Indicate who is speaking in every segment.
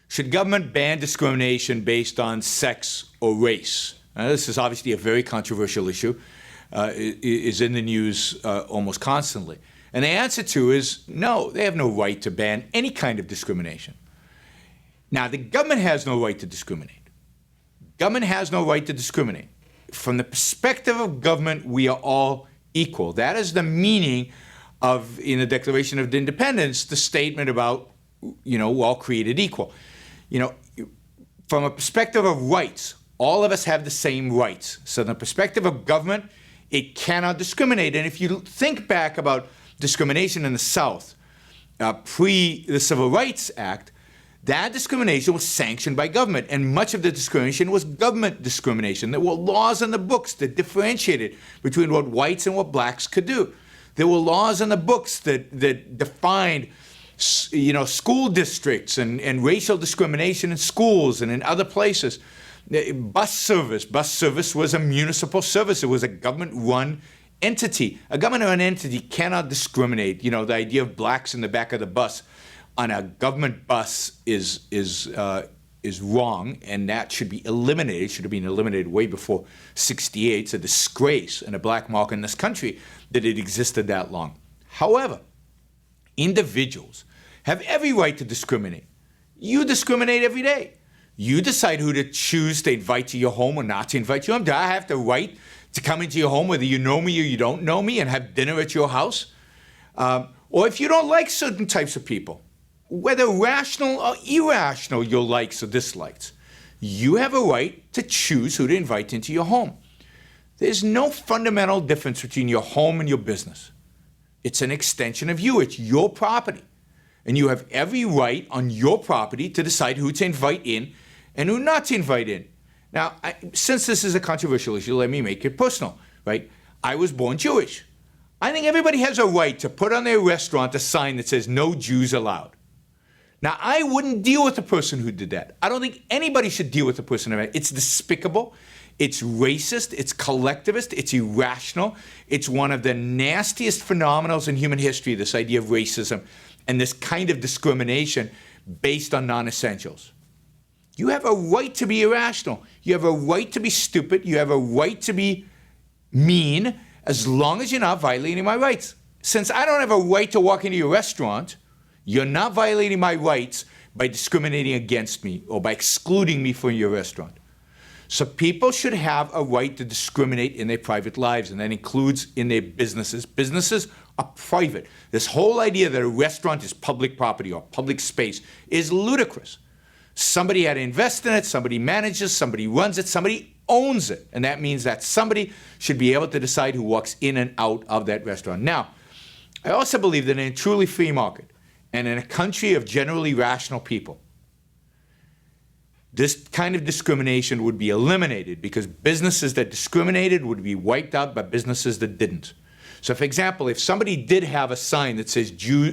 Speaker 1: Should government ban discrimination based on sex or race? Now, this is obviously a very controversial issue. It is in the news almost constantly. And the answer to is no, they have no right to ban any kind of discrimination. Now, the government has no right to discriminate. Government has no right to discriminate. From the perspective of government, we are all equal. That is the meaning of, in the Declaration of Independence, the statement about, we're all created equal. From a perspective of rights, all of us have the same rights. So, from the perspective of government, it cannot discriminate. And if you think back about discrimination in the South, pre the Civil Rights Act, that discrimination was sanctioned by government, and much of the discrimination was government discrimination. There were laws in the books that differentiated between what whites and what blacks could do. There were laws in the books that defined, school districts and racial discrimination in schools and in other places. Bus service was a municipal service. It was a government-run entity. A government-run entity cannot discriminate. The idea of blacks in the back of the bus on a government bus is wrong, and that should be eliminated. It should have been eliminated way before '68. It's a disgrace and a black mark in this country that it existed that long. However, individuals have every right to discriminate. You discriminate every day. You decide who to choose to invite to your home or not to invite you home. Do I have the right to come into your home whether you know me or you don't know me and have dinner at your house? Or if you don't like certain types of people, whether rational or irrational your likes or dislikes, you have a right to choose who to invite into your home. There's no fundamental difference between your home and your business. It's an extension of you. It's your property. And you have every right on your property to decide who to invite in and who not to invite in. Now, since this is a controversial issue, let me make it personal, right? I was born Jewish. I think everybody has a right to put on their restaurant a sign that says no Jews allowed. Now, I wouldn't deal with the person who did that. I don't think anybody should deal with the person who did that. It's despicable. It's racist. It's collectivist. It's irrational. It's one of the nastiest phenomena in human history, this idea of racism and this kind of discrimination based on non-essentials. You have a right to be irrational. You have a right to be stupid. You have a right to be mean as long as you're not violating my rights. Since I don't have a right to walk into your restaurant, you're not violating my rights by discriminating against me or by excluding me from your restaurant. So people should have a right to discriminate in their private lives, and that includes in their businesses. Businesses are private. This whole idea that a restaurant is public property or public space is ludicrous. Somebody had to invest in it, somebody manages, somebody runs it, somebody owns it. And that means that somebody should be able to decide who walks in and out of that restaurant. Now, I also believe that in a truly free market, and in a country of generally rational people, this kind of discrimination would be eliminated because businesses that discriminated would be wiped out by businesses that didn't. So, for example, if somebody did have a sign that says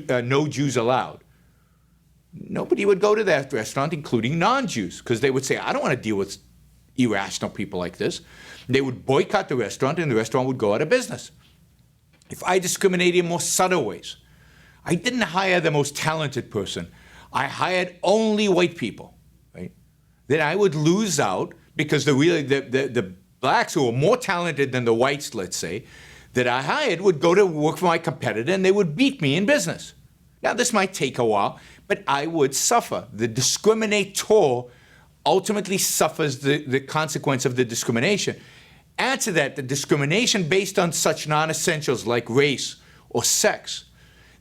Speaker 1: no Jews allowed, nobody would go to that restaurant, including non-Jews, because they would say, I don't want to deal with irrational people like this. They would boycott the restaurant, and the restaurant would go out of business. If I discriminated in more subtle ways, I didn't hire the most talented person. I hired only white people, right? Then I would lose out because the blacks who were more talented than the whites, let's say, that I hired would go to work for my competitor and they would beat me in business. Now, this might take a while, but I would suffer. The discriminator ultimately suffers the consequence of the discrimination. Add to that the discrimination based on such non-essentials like race or sex.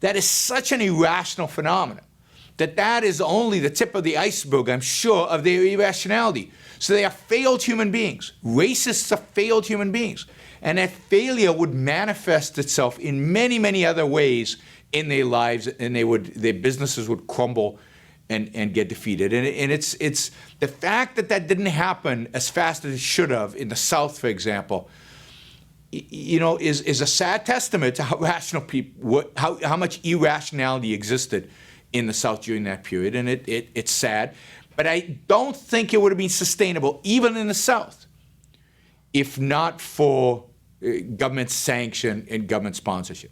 Speaker 1: That is such an irrational phenomenon that is only the tip of the iceberg, I'm sure, of their irrationality. So they are failed human beings. Racists are failed human beings. And that failure would manifest itself in many, many other ways in their lives, and their businesses would crumble and get defeated. And it's the fact that didn't happen as fast as it should have in the South, for example, is a sad testament to how rational people, how much irrationality existed in the South during that period, and it's sad. But I don't think it would have been sustainable, even in the South, if not for government sanction and government sponsorship.